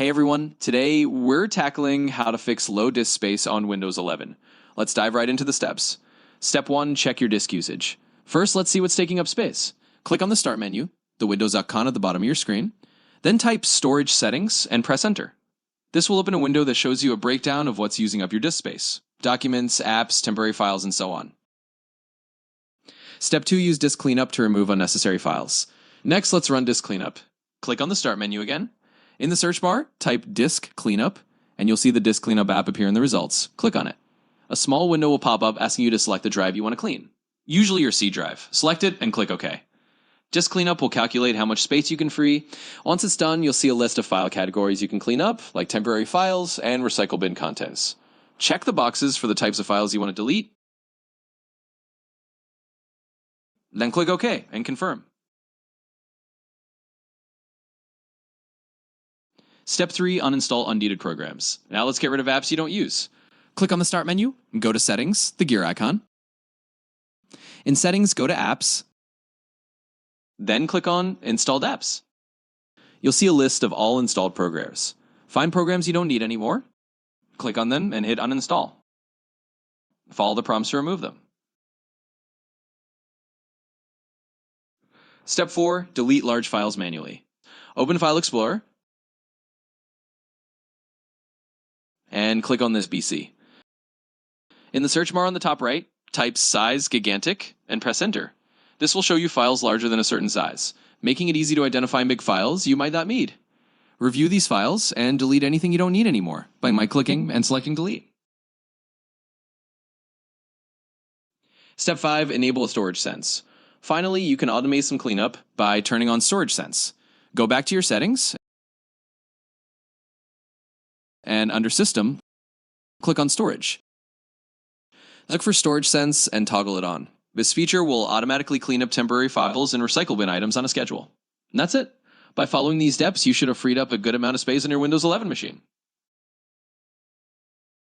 Hey everyone, today we're tackling how to fix low disk space on Windows 11. Let's dive right into the steps. Step 1, check your disk usage. First, let's see what's taking up space. Click on the Start menu, the Windows icon at the bottom of your screen, then type Storage Settings and press Enter. This will open a window that shows you a breakdown of what's using up your disk space: documents, apps, temporary files, and so on. Step 2, use Disk Cleanup to remove unnecessary files. Next, let's run Disk Cleanup. Click on the Start menu again. In the search bar, type Disk Cleanup, and you'll see the Disk Cleanup app appear in the results. Click on it. A small window will pop up asking you to select the drive you want to clean, usually your C drive. Select it and click OK. Disk Cleanup will calculate how much space you can free. Once it's done, you'll see a list of file categories you can clean up, like temporary files and recycle bin contents. Check the boxes for the types of files you want to delete, then click OK and confirm. Step 3, uninstall unneeded programs. Now let's get rid of apps you don't use. Click on the Start menu, go to Settings, the gear icon. In Settings, go to Apps, then click on Installed Apps. You'll see a list of all installed programs. Find programs you don't need anymore, click on them and hit Uninstall. Follow the prompts to remove them. Step 4, delete large files manually. Open File Explorer and click on this BC. In the search bar on the top right, type size gigantic and press Enter. This will show you files larger than a certain size, making it easy to identify big files you might not need. Review these files and delete anything you don't need anymore by clicking and selecting Delete. Step 5, enable a storage sense. Finally, you can automate some cleanup by turning on Storage Sense. Go back to your settings, and under System, click on Storage. Look for Storage Sense and toggle it on. This feature will automatically clean up temporary files and recycle bin items on a schedule. And that's it. By following these steps, you should have freed up a good amount of space on your Windows 11 machine.